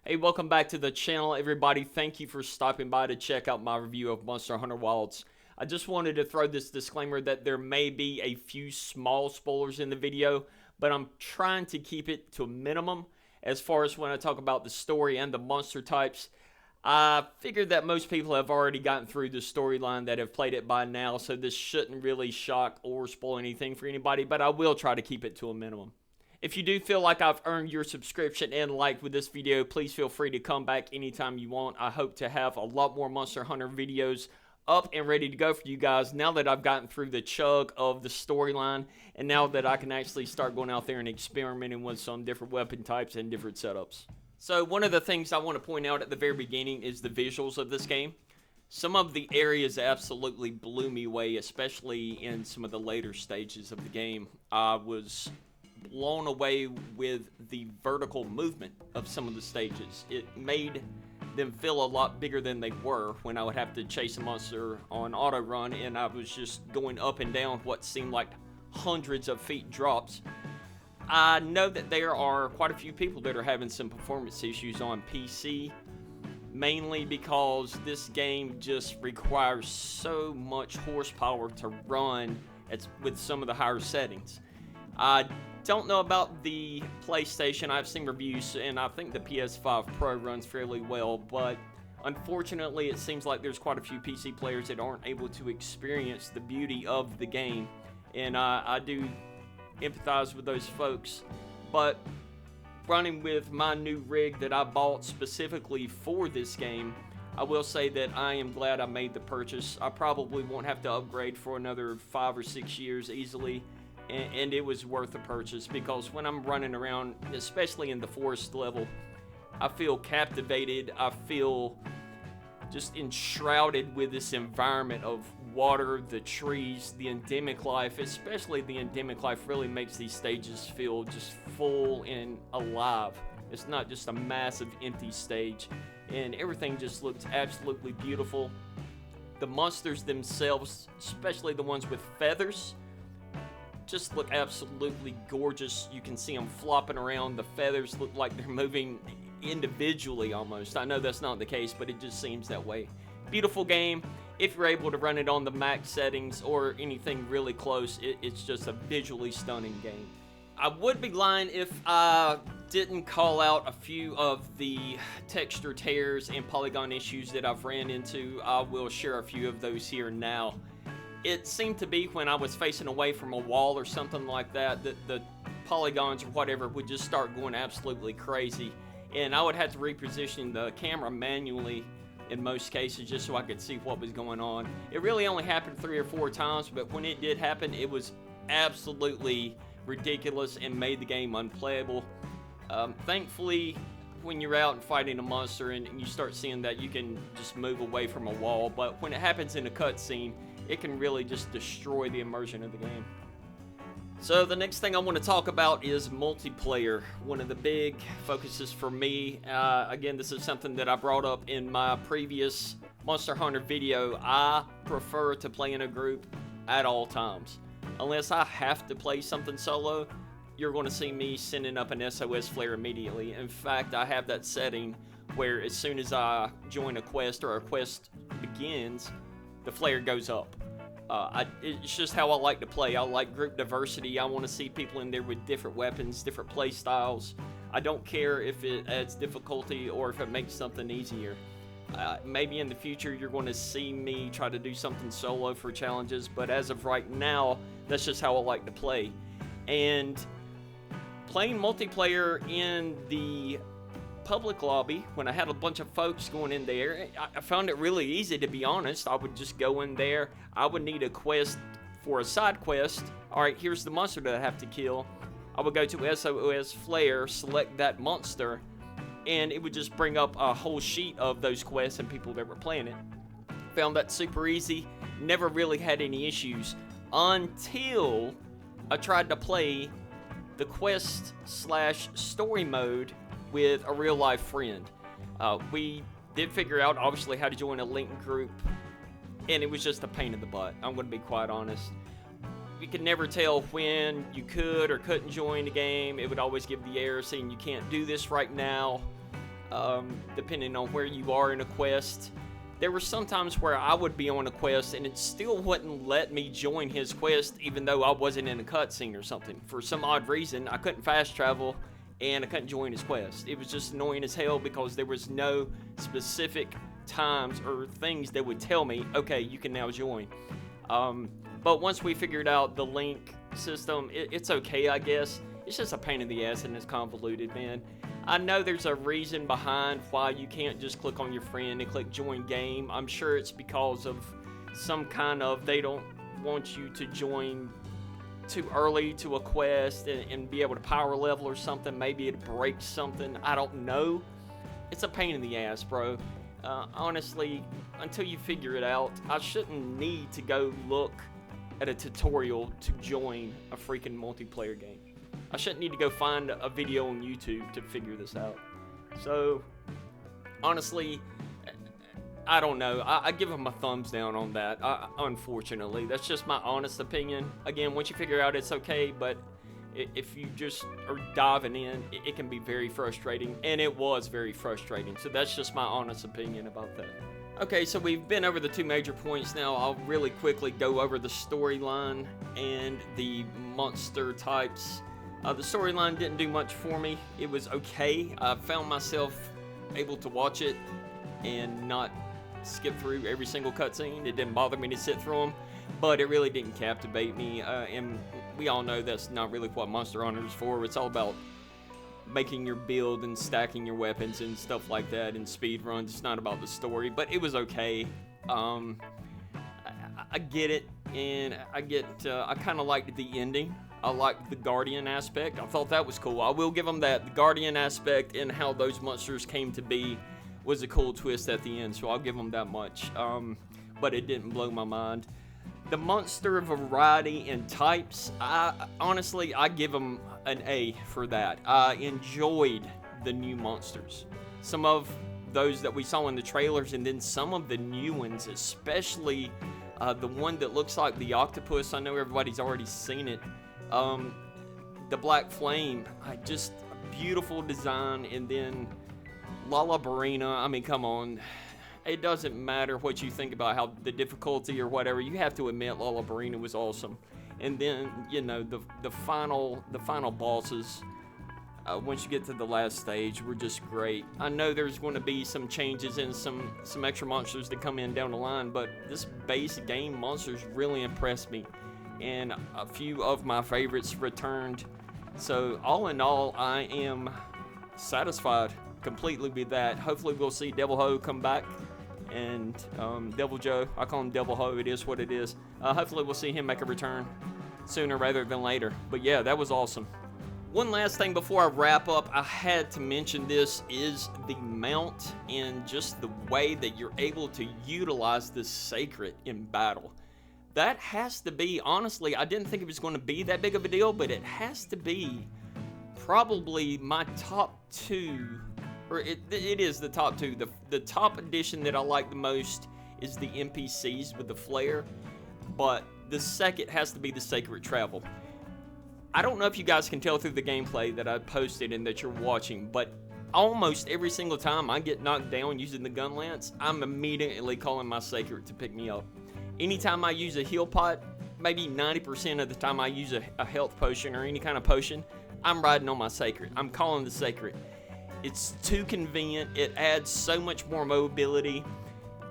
Hey, welcome back to the channel, everybody. Thank you for stopping by to check out my review of Monster Hunter Wilds. I just wanted to throw this disclaimer that there may be a few small spoilers in the video, but I'm trying to keep it to a minimum as far as when I talk about the story and the monster types. I figured that most people have already gotten through the storyline that have played it by now, so this shouldn't really shock or spoil anything for anybody, but I will try to keep it to a minimum. If you do feel like I've earned your subscription and like with this video, please feel free to come back anytime you want. I hope to have a lot more Monster Hunter videos up and ready to go for you guys now that I've gotten through the chug of the storyline and now that I can actually start going out there and experimenting with some different weapon types and different setups. So one of the things I want to point out at the very beginning is the visuals of this game. Some of the areas absolutely blew me away, especially in some of the later stages of the game. I was blown away with the vertical movement of some of the stages. It made them feel a lot bigger than they were when I would have to chase a monster on auto run and I was just going up and down what seemed like hundreds of feet drops. I know that there are quite a few people that are having some performance issues on PC, mainly because this game just requires so much horsepower to run with some of the higher settings. I don't know about the PlayStation. I've seen reviews and I think the PS5 Pro runs fairly well, but unfortunately it seems like there's quite a few PC players that aren't able to experience the beauty of the game, and I do empathize with those folks. But running with my new rig that I bought specifically for this game, I will say that I am glad I made the purchase. I probably won't have to upgrade for another 5 or 6 years easily. And it was worth the purchase because when I'm running around, especially in the forest level, I feel captivated. I feel just enshrouded with this environment of water, the trees, the endemic life. Especially the endemic life really makes these stages feel just full and alive. It's not just a massive empty stage, and everything just looks absolutely beautiful. The monsters themselves, especially the ones with feathers, just look absolutely gorgeous. You can see them flopping around. The feathers look like they're moving individually almost. I know that's not the case, but it just seems that way. Beautiful game. If you're able to run it on the max settings or anything really close, it's just a visually stunning game. I would be lying if I didn't call out a few of the texture tears and polygon issues that I've ran into. I will share a few of those here now. It seemed to be when I was facing away from a wall or something like that, that the polygons or whatever would just start going absolutely crazy. And I would have to reposition the camera manually in most cases just so I could see what was going on. It really only happened 3 or 4 times, but when it did happen, it was absolutely ridiculous and made the game unplayable. Thankfully, when you're out and fighting a monster and you start seeing that, you can just move away from a wall. But when it happens in a cutscene, it can really just destroy the immersion of the game. So the next thing I want to talk about is multiplayer. One of the big focuses for me. Again, this is something that I brought up in my previous Monster Hunter video. I prefer to play in a group at all times. Unless I have to play something solo, you're going to see me sending up an SOS flare immediately. In fact, I have that setting where as soon as I join a quest or a quest begins, the flare goes up. It's just how I like to play. I like group diversity. I want to see people in there with different weapons, different play styles. I don't care if it adds difficulty or if it makes something easier. Maybe in the future you're going to see me try to do something solo for challenges, but as of right now, that's just how I like to play. And playing multiplayer in the public lobby, when I had a bunch of folks going in there, I found it really easy, to be honest. I would just go in there. I would need a quest for a side quest. All right, here's the monster that I have to kill. I would go to SOS Flare, select that monster, and it would just bring up a whole sheet of those quests and people that were playing it. Found that super easy. Never really had any issues until I tried to play the quest/story mode with a real life friend. We did figure out obviously how to join a linked group, and it was just a pain in the butt. I'm going to be quite honest. You could never tell when you could or couldn't join the game. It would always give the error saying you can't do this right now. depending on where you are in a quest. There were some times where I would be on a quest and it still wouldn't let me join his quest even though I wasn't in a cutscene or something. For some odd reason, I couldn't fast travel and I couldn't join his quest. It was just annoying as hell because there was no specific times or things that would tell me, okay, you can now join. But once we figured out the link system, it's okay, I guess. It's just a pain in the ass and it's convoluted, man. I know there's a reason behind why you can't just click on your friend and click join game. I'm sure it's because of some kind of, they don't want you to join too early to a quest and be able to power level or something. Maybe it breaks something. I don't know. It's a pain in the ass, bro. Honestly, until you figure it out, I shouldn't need to go look at a tutorial to join a freaking multiplayer game. I shouldn't need to go find a video on YouTube to figure this out. So, honestly, I don't know. I give them a thumbs down on that, unfortunately. That's just my honest opinion. Again, once you figure out it's okay, but if you just are diving in, it can be very frustrating, and it was very frustrating. So that's just my honest opinion about that. Okay, so we've been over the two major points now. I'll really quickly go over the storyline and the monster types. The storyline didn't do much for me. It was okay. I found myself able to watch it and not skip through every single cutscene. It didn't bother me to sit through them, but it really didn't captivate me. And we all know that's not really what Monster Hunter is for. It's all about making your build and stacking your weapons and stuff like that and speed runs. It's not about the story, but it was okay. I get it, and I kind of liked the ending. I liked the Guardian aspect. I thought that was cool. I will give them that. The Guardian aspect and how those monsters came to be was a cool twist at the end, so I'll give them that much. But it didn't blow my mind. The monster variety and types, honestly, I give them an A for that. I enjoyed the new monsters. Some of those that we saw in the trailers, and then some of the new ones, especially the one that looks like the octopus. I know everybody's already seen it. The Black Flame, just a beautiful design. And then Lalabarina, I mean, come on. It doesn't matter what you think about how the difficulty or whatever. You have to admit Lalabarina was awesome. And then, you know, the final bosses, once you get to the last stage, were just great. I know there's going to be some changes and some extra monsters that come in down the line, but this base game monsters really impressed me. And a few of my favorites returned. So all in all, I am satisfied completely with that. Hopefully we'll see Devil Ho come back, and Devil Joe, I call him Devil Ho, it is what it is. Hopefully we'll see him make a return sooner rather than later. But yeah, that was awesome. One last thing before I wrap up, I had to mention this, is the mount and just the way that you're able to utilize the Sacred in battle. That has to be, honestly, I didn't think it was going to be that big of a deal, but it has to be probably my top two, or it is the top two. The top edition that I like the most is the NPCs with the flare, but the second has to be the Sacred Travel. I don't know if you guys can tell through the gameplay that I posted and that you're watching, but almost every single time I get knocked down using the gun lance, I'm immediately calling my Sacred to pick me up. Anytime I use a heal pot, maybe 90% of the time I use a health potion or any kind of potion, I'm riding on my Sacred. I'm calling the Sacred. It's too convenient. It adds so much more mobility.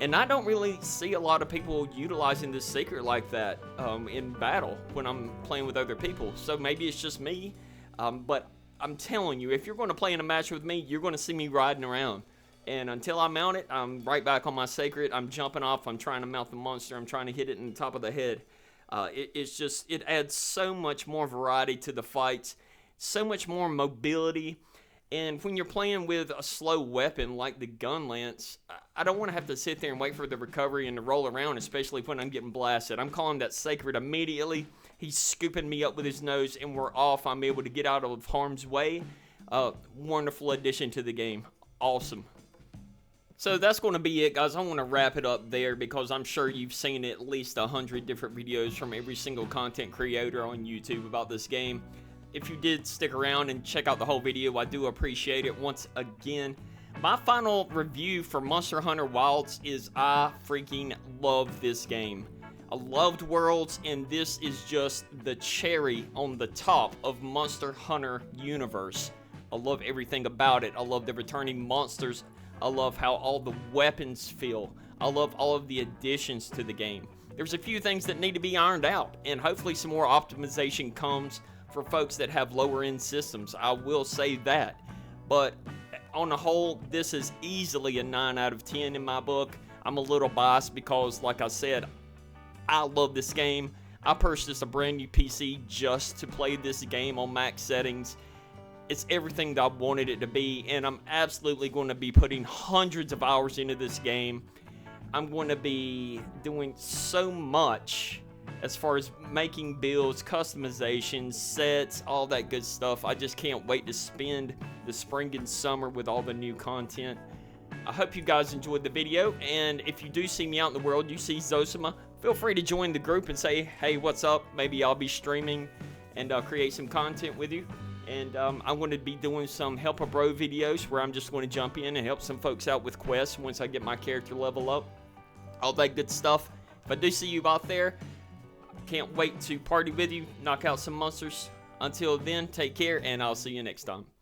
And I don't really see a lot of people utilizing this Sacred like that in battle when I'm playing with other people. So maybe it's just me. But I'm telling you, if you're going to play in a match with me, you're going to see me riding around. And until I mount it, I'm right back on my Sacred. I'm jumping off. I'm trying to mount the monster. I'm trying to hit it in the top of the head. It adds so much more variety to the fights, so much more mobility. And when you're playing with a slow weapon like the gun lance, I don't want to have to sit there and wait for the recovery and to roll around, especially when I'm getting blasted. I'm calling that Sacred immediately. He's scooping me up with his nose, and we're off. I'm able to get out of harm's way. Wonderful addition to the game. Awesome. So that's going to be it, guys. I want to wrap it up there because I'm sure you've seen at least 100 different videos from every single content creator on YouTube about this game. If you did stick around and check out the whole video, I do appreciate it once again. My final review for Monster Hunter Wilds is I freaking love this game. I loved Worlds, and this is just the cherry on the top of Monster Hunter universe. I love everything about it. I love the returning monsters. I love how all the weapons feel. I love all of the additions to the game. There's a few things that need to be ironed out, and hopefully some more optimization comes for folks that have lower end systems. I will say that. But on the whole, this is easily a 9 out of 10 in my book. I'm a little biased because, like I said, I love this game. I purchased a brand new PC just to play this game on max settings. It's everything that I wanted it to be, and I'm absolutely going to be putting hundreds of hours into this game. I'm going to be doing so much as far as making builds, customizations, sets, all that good stuff. I just can't wait to spend the spring and summer with all the new content. I hope you guys enjoyed the video, and if you do see me out in the world, you see Zosima, feel free to join the group and say, hey, what's up? Maybe I'll be streaming and create some content with you. And I'm going to be doing some Help a Bro videos where I'm just going to jump in and help some folks out with quests once I get my character level up. All that good stuff. If I do see you out there, can't wait to party with you, knock out some monsters. Until then, take care, and I'll see you next time.